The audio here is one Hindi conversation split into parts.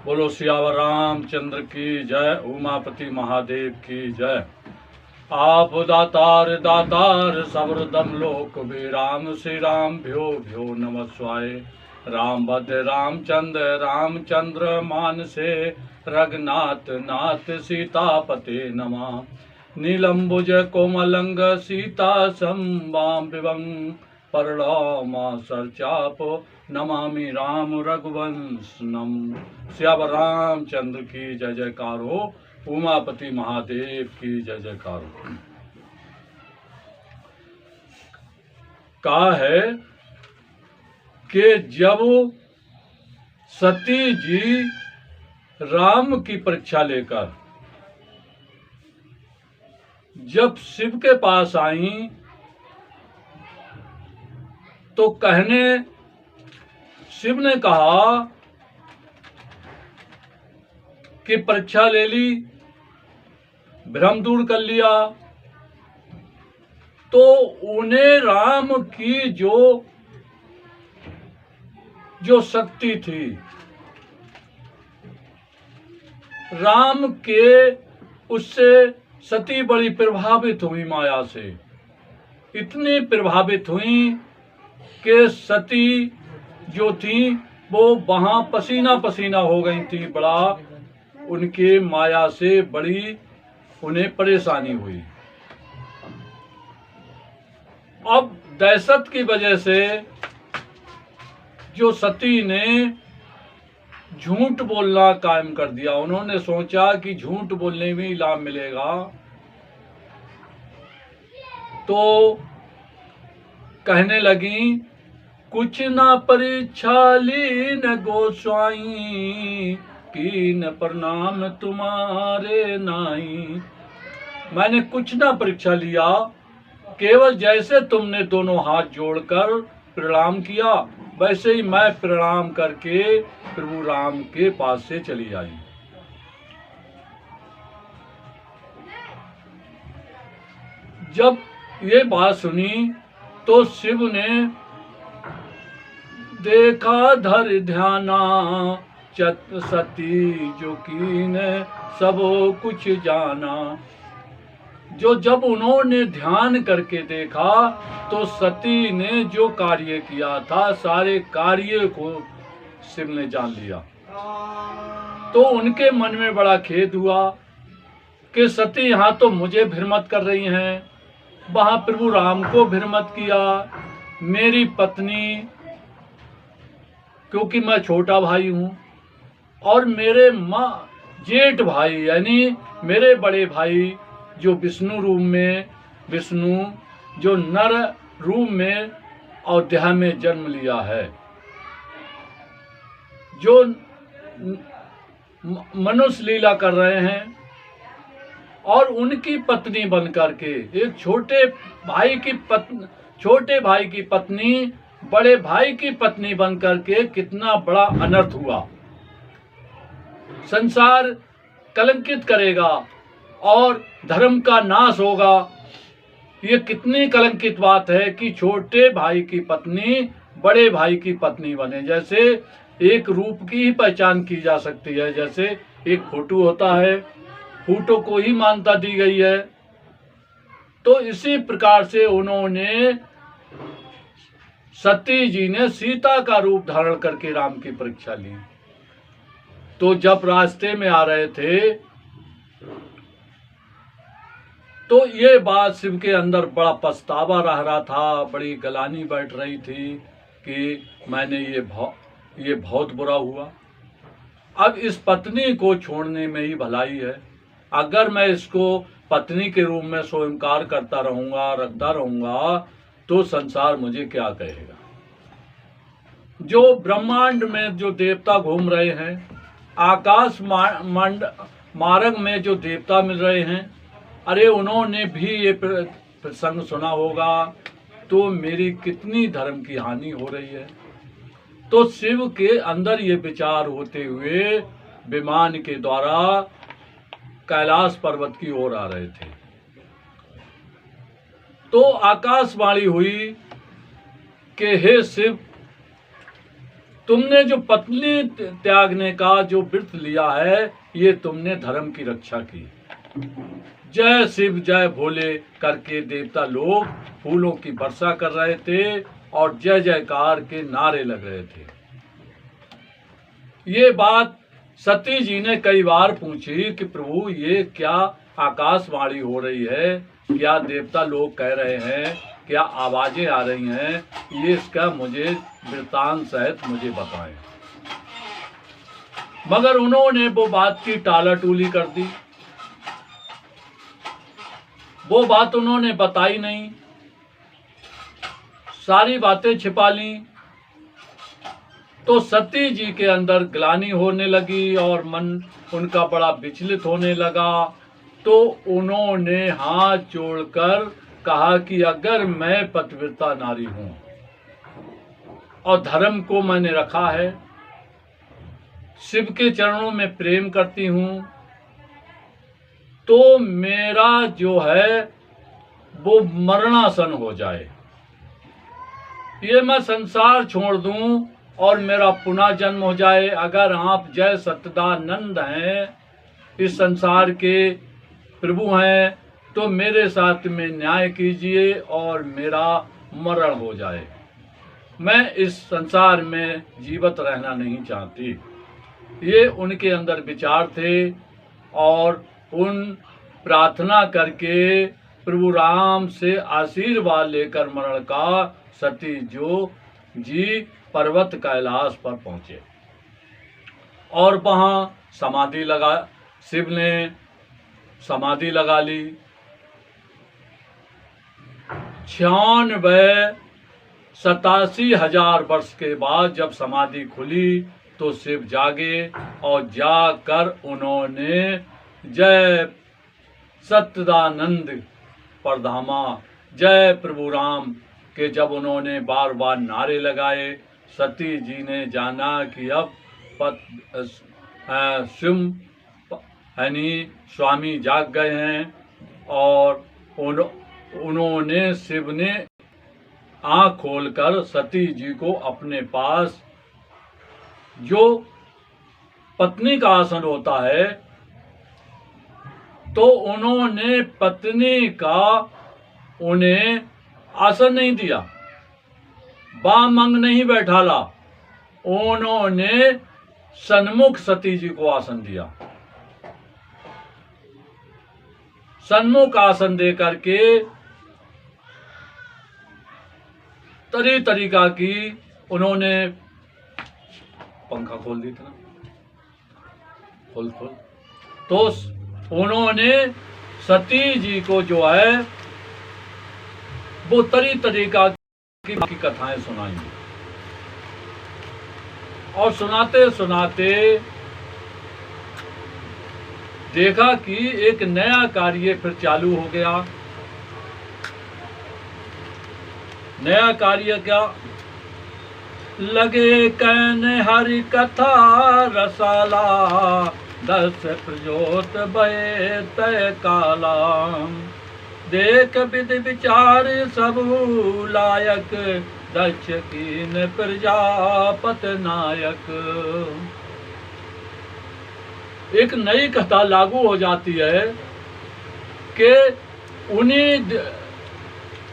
बोलो सियावर रामचंद्र की जय। उमापति महादेव की जय। आप दातार दातार सबरदम लोक विराम। श्री राम भ्यो भ्यो नमः स्वाय। राम भद्र रामचंद्र रामचंद्र मानसे रघुनाथ नाथ सीतापते नमः। नीलम्बुज कोमलंग सीता संवाम विवं परलोमा सरचाप नमामि राम रघुवंशनम। सियावर रामचंद्र की जय जयकार हो। उमापति महादेव की जय जयकार हो। कहा है कि जब सती जी राम की परीक्षा लेकर जब शिव के पास आई तो शिव ने कहा कि परीक्षा ले ली, भ्रम दूर कर लिया, तो उन्हें राम की जो शक्ति थी, राम के उससे सती बड़ी प्रभावित हुई, माया से इतनी प्रभावित हुई कि सती जो थी वो वहां पसीना पसीना हो गई थी। बड़ा उनके माया से बड़ी उन्हें परेशानी हुई। अब दहशत की वजह से जो सती ने झूठ बोलना कायम कर दिया। उन्होंने सोचा कि झूठ बोलने में ही लाभ मिलेगा, तो कहने लगी कुछ ना परीक्षा लीन गोस्वाई, कीन प्रणाम तुम्हारे नाई। मैंने कुछ ना परीक्षा लिया, केवल जैसे तुमने दोनों हाथ जोड़कर प्रणाम किया वैसे ही मैं प्रणाम करके प्रभु राम के पास से चली आई। जब ये बात सुनी तो शिव ने देखा धर ध्याना, सती जो कीन सब कुछ जाना। जब उन्होंने ध्यान करके देखा तो सती ने जो कार्य किया था सारे कार्य को शिव ने जान लिया। तो उनके मन में बड़ा खेद हुआ कि सती यहाँ तो मुझे भ्रमित कर रही हैं, वहां प्रभु राम को भ्रमित किया। मेरी पत्नी, क्योंकि मैं छोटा भाई हूं, और मेरे माँ जेठ भाई यानी मेरे बड़े भाई जो विष्णु रूप में, विष्णु जो नर रूप में अयोध्या में जन्म लिया है, जो मनुष्य लीला कर रहे हैं, और उनकी पत्नी बनकर के एक छोटे भाई की पत्नी बड़े भाई की पत्नी बनकर के कितना बड़ा अनर्थ हुआ। संसार कलंकित करेगा और धर्म का नाश होगा। ये कितनी कलंकित बात है कि छोटे भाई की पत्नी बड़े भाई की पत्नी बने। जैसे एक रूप की ही पहचान की जा सकती है, जैसे एक फोटो होता है, फोटो को ही मान्यता दी गई है, तो इसी प्रकार से उन्होंने सती जी ने सीता का रूप धारण करके राम की परीक्षा ली। तो जब रास्ते में आ रहे थे तो ये बात शिव के अंदर बड़ा पछतावा रह रहा था, बड़ी गलानी बैठ रही थी कि मैंने ये बहुत बुरा हुआ। अब इस पत्नी को छोड़ने में ही भलाई है। अगर मैं इसको पत्नी के रूप में स्वीकार करता रहूंगा, रखता रहूंगा, तो संसार मुझे क्या कहेगा। जो ब्रह्मांड में जो देवता घूम रहे हैं, आकाश मार्ग में जो देवता मिल रहे हैं, अरे उन्होंने भी ये प्रसंग सुना होगा, तो मेरी कितनी धर्म की हानि हो रही है। तो शिव के अंदर ये विचार होते हुए विमान के द्वारा कैलाश पर्वत की ओर आ रहे थे। तो आकाशवाणी हुई कि हे शिव, तुमने जो पत्नी त्यागने का जो व्रत लिया है, ये तुमने धर्म की रक्षा की। जय शिव जय भोले करके देवता लोग फूलों की वर्षा कर रहे थे और जय जयकार के नारे लग रहे थे। ये बात सती जी ने कई बार पूछी कि प्रभु ये क्या आकाशवाणी हो रही है, क्या देवता लोग कह रहे हैं, क्या आवाजें आ रही हैं, ये इसका मुझे वृत्तांत सहित मुझे बताएं। मगर उन्होंने वो बात की टालाटूली कर दी, वो बात उन्होंने बताई नहीं, सारी बातें छिपा ली। तो सती जी के अंदर ग्लानि होने लगी और मन उनका बड़ा विचलित होने लगा। तो उन्होंने हाथ जोड़कर कहा कि अगर मैं पतिव्रता नारी हूं और धर्म को मैंने रखा है, शिव के चरणों में प्रेम करती हूं, तो मेरा जो है वो मरणासन हो जाए, ये मैं संसार छोड़ दूं और मेरा पुनः जन्म हो जाए। अगर आप जय सच्चिदानंद हैं, इस संसार के प्रभु हैं, तो मेरे साथ में न्याय कीजिए और मेरा मरण हो जाए। मैं इस संसार में जीवित रहना नहीं चाहती। ये उनके अंदर विचार थे और उन प्रार्थना करके प्रभु राम से आशीर्वाद लेकर मरण का सती जो जी पर्वत कैलाश पर पहुंचे और वहां समाधि लगा, शिव ने समाधि लगा ली। 87,000 वर्ष के बाद जब समाधि खुली तो शिव जागे और जाकर उन्होंने जय सच्चिदानंद परधामा जय प्रभु राम के जब उन्होंने बार बार नारे लगाए, सती जी ने जाना कि अब शिव यानी स्वामी जाग गए हैं और उन्होंने शिव ने आँख खोलकर सती जी को अपने पास जो पत्नी का आसन होता है, तो उन्होंने पत्नी का उन्हें आसन नहीं दिया, बाम अंग नहीं बैठाला, उन्होंने सन्मुख सती जी को आसन दिया। सन्मुख आसन दे करके तरीका की उन्होंने पंखा खोल दी था, खोल तो उन्होंने सती जी को जो है वो तरीका की कथाएं सुनाई और सुनाते सुनाते देखा कि एक नया कार्य फिर चालू हो गया। नया कार्य क्या? लगे कहने हरि कथा रसाला, 10 प्रजोत भये तय काला। देख विधि विचार सब लायक, दक्ष कीन प्रजापत नायक। एक नई कथा लागू हो जाती है कि उन्हीं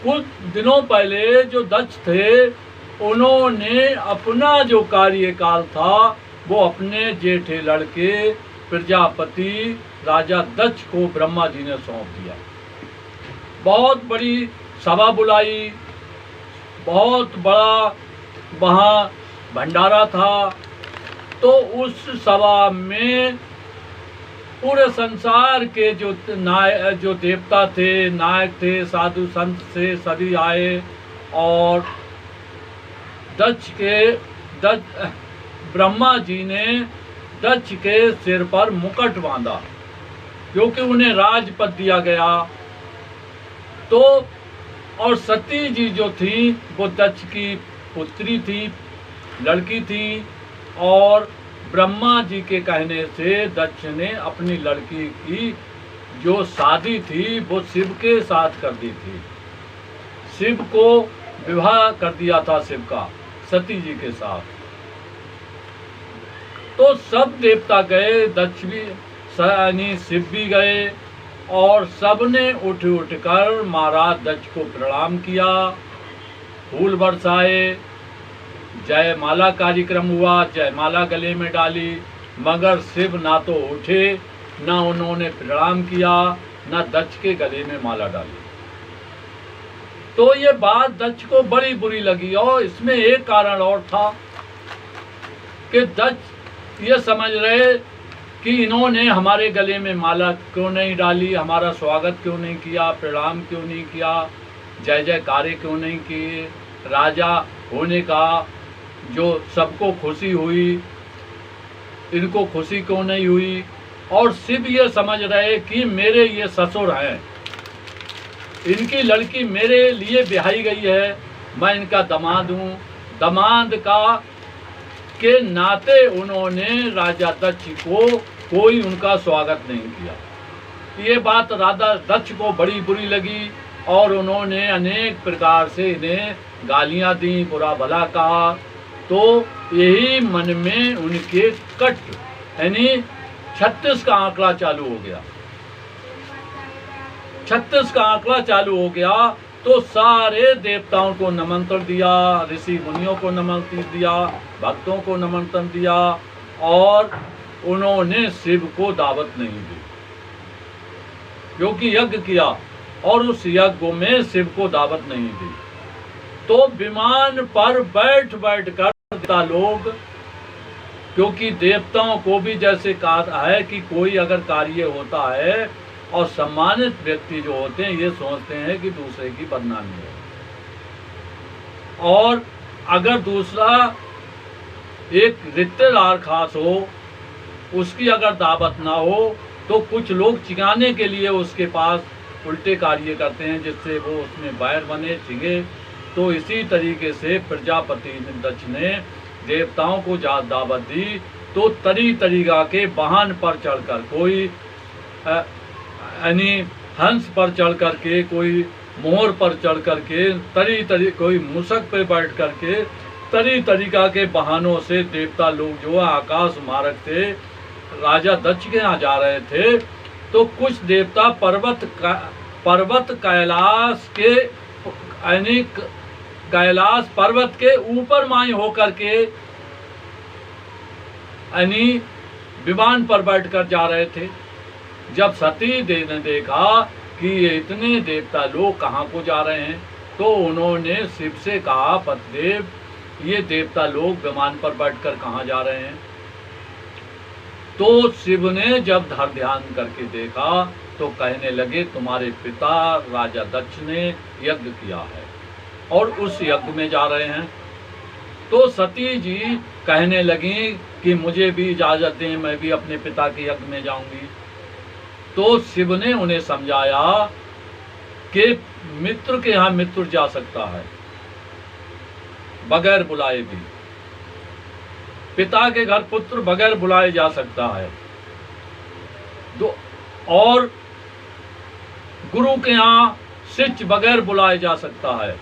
कुछ दिनों पहले जो दक्ष थे, उन्होंने अपना जो कार्यकाल था वो अपने जेठे लड़के प्रजापति राजा दक्ष को ब्रह्मा जी ने सौंप दिया। बहुत बड़ी सभा बुलाई, बहुत बड़ा वहाँ भंडारा था। तो उस सभा में पूरे संसार के जो देवता थे, नायक थे, साधु संत से सभी आए और ब्रह्मा जी ने दक्ष के सिर पर मुकुट बांधा, क्योंकि उन्हें राजपद दिया गया। तो और सती जी जो थी वो दक्ष की पुत्री थी, लड़की थी, और ब्रह्मा जी के कहने से दक्ष ने अपनी लड़की की जो शादी थी वो शिव के साथ कर दी थी। शिव को विवाह कर दिया था शिव का सती जी के साथ। तो सब देवता गए, दक्ष भी यानी शिव भी गए, और सबने उठ कर महाराज दक्ष को प्रणाम किया, फूल बरसाए, जयमाला कार्यक्रम हुआ, जयमाला गले में डाली, मगर शिव ना तो उठे, ना उन्होंने प्रणाम किया, ना दक्ष के गले में माला डाली। तो ये बात दक्ष को बड़ी बुरी लगी, और इसमें एक कारण और था कि दक्ष ये समझ रहे कि इन्होंने हमारे गले में माला क्यों नहीं डाली, हमारा स्वागत क्यों नहीं किया, प्रणाम क्यों नहीं किया, जय जयकारे क्यों नहीं किए, राजा होने का जो सबको खुशी हुई, इनको खुशी क्यों नहीं हुई। और शिव ये समझ रहे कि मेरे ये ससुर हैं, इनकी लड़की मेरे लिए ब्याही गई है, मैं इनका दामाद हूँ, दामाद का के नाते उन्होंने राजा दक्ष को कोई उनका स्वागत नहीं किया। ये बात राजा दक्ष को बड़ी बुरी लगी, और उन्होंने अनेक प्रकार से इन्हें गालियां दी, बुरा भला कहा। तो यही मन में उनके कट यानी 36 का आंकड़ा चालू हो गया। 36 का आंकड़ा चालू हो गया तो सारे देवताओं को निमंत्रण दिया, ऋषि मुनियों को निमंत्रण दिया, भक्तों को निमंत्रण दिया, और उन्होंने शिव को दावत नहीं दी, क्योंकि यज्ञ किया और उस यज्ञ में शिव को दावत नहीं दी। तो विमान पर बैठ बैठ कर देवता लोग, क्योंकि देवताओं को भी जैसे कहा है कि कोई अगर कार्य होता है और सम्मानित व्यक्ति जो होते हैं ये सोचते हैं कि दूसरे की बदनामी हो, और अगर दूसरा एक रिश्तेदार खास हो उसकी अगर दावत ना हो तो कुछ लोग चिढ़ाने के लिए उसके पास उल्टे कार्य करते हैं जिससे वो उसमें बैर बने, चिढ़े। तो इसी तरीके से प्रजापति दक्ष ने देवताओं को दावत दी, तो तरी तरीका के वाहन पर चढ़कर, कोई यानी हंस पर चढ़ करके, कोई मोर पर चढ़ करके, कोई मुसक पे बैठ करके, तरीका के वाहनों से देवता लोग जो आकाश मार्ग से राजा दक्ष के यहाँ जा रहे थे। तो कुछ देवता पर्वत कैलाश के यानी कैलाश पर्वत के ऊपर माई होकर के यानी विमान पर बैठकर जा रहे थे। जब सती देवी ने देखा कि ये इतने देवता लोग कहाँ को जा रहे हैं, तो उन्होंने शिव से कहा, पतिदेव ये देवता लोग विमान पर बैठकर कहाँ जा रहे हैं। तो शिव ने जब ध्यान करके देखा तो कहने लगे, तुम्हारे पिता राजा दक्ष ने यज्ञ किया है और उस यज्ञ में जा रहे हैं। तो सती जी कहने लगी कि मुझे भी इजाजत दें, मैं भी अपने पिता के यज्ञ में जाऊंगी। तो शिव ने उन्हें समझाया कि मित्र के यहाँ मित्र जा सकता है बगैर बुलाए भी, पिता के घर पुत्र बगैर बुलाए जा सकता है, और गुरु के यहाँ शिष्य बगैर बुलाए जा सकता है,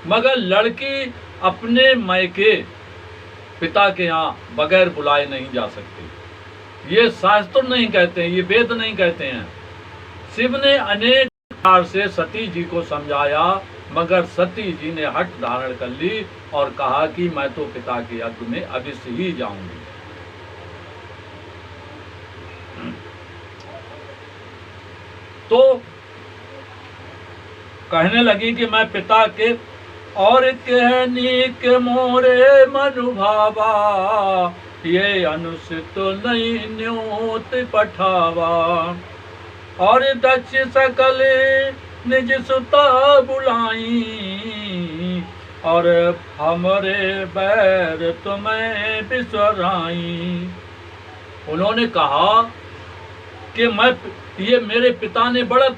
मगर लड़की अपने मायके पिता के यहाँ बगैर बुलाए नहीं जा सकती। ये शास्त्र नहीं कहते हैं, ये वेद नहीं कहते हैं। शिव ने अनेक प्रकार से सती जी को समझाया, मगर सती जी ने हट धारण कर ली और कहा कि मैं तो पिता के यज्ञ में अवश्य ही जाऊंगी। तो कहने लगी कि मैं पिता के, और कहनी के मोरे मनुभावा, ये अनुचित नहीं न्योत पठावा। और दक्ष सकल निज सुता बुलाई, और हमरे बैर तुम्हें बिसराई। उन्होंने कहा कि ये मेरे पिता ने बड़ा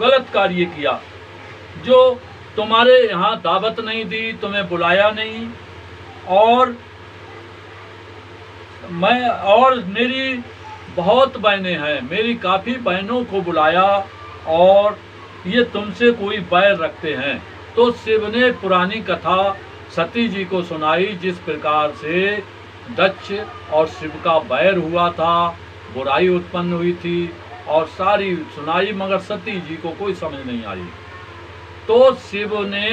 गलत कार्य किया, जो तुम्हारे यहाँ दावत नहीं दी, तुम्हें बुलाया नहीं, और मेरी बहुत बहनें हैं, मेरी काफ़ी बहनों को बुलाया और ये तुमसे कोई बैर रखते हैं। तो शिव ने पुरानी कथा सती जी को सुनाई, जिस प्रकार से दक्ष और शिव का वैर हुआ था, बुराई उत्पन्न हुई थी और सारी सुनाई, मगर सती जी को कोई समझ नहीं आई। तो शिव ने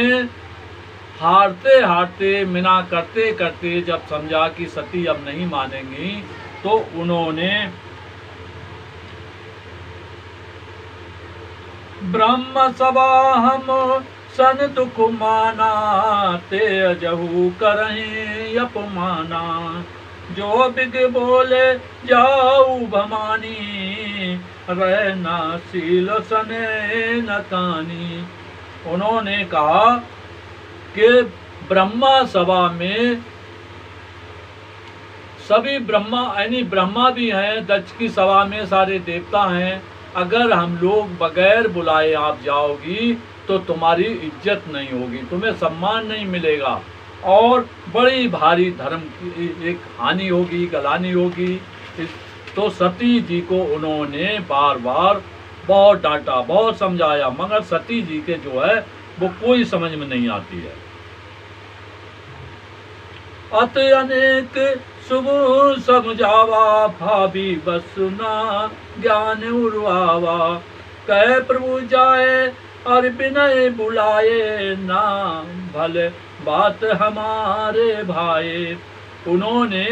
हारते हारते, मिना करते करते जब समझा कि सती अब नहीं मानेंगी, तो उन्होंने ब्रह्म सभा हम सन दुख माना, ते अजहू करहीं अपमाना, जो बिग बोले जाऊ भमानी, रहना सील सने न तानी। उन्होंने कहा कि ब्रह्मा सभा में सभी ब्रह्मा, यानी ब्रह्मा भी हैं, दक्ष की सभा में सारे देवता हैं, अगर हम लोग बगैर बुलाए आप जाओगी तो तुम्हारी इज्जत नहीं होगी, तुम्हें सम्मान नहीं मिलेगा और बड़ी भारी धर्म की एक हानि होगी, गलानी होगी। तो सती जी को उन्होंने बार बार बहुत डांटा, बहुत समझाया, मगर सती जी के जो है वो कोई समझ में नहीं आती है। अत अनेक शुभ समझावा, भाभी बसुना ज्ञान उर्वावा, कह प्रभु जाए और विनय बुलाए, ना भले बात हमारे भाई। उन्होंने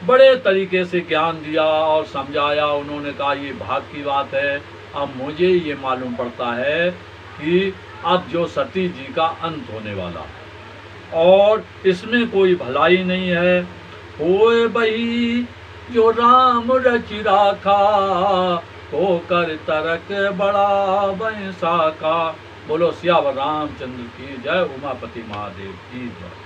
बड़े तरीके से ज्ञान दिया और समझाया। उन्होंने कहा ये भाग की बात है, अब मुझे ये मालूम पड़ता है कि अब जो सती जी का अंत होने वाला है और इसमें कोई भलाई नहीं है। होए बही जो राम रचि राखा, होकर तरक बड़ा वंशा का। बोलो सियावर रामचंद्र की जय, उमापति महादेव की जय।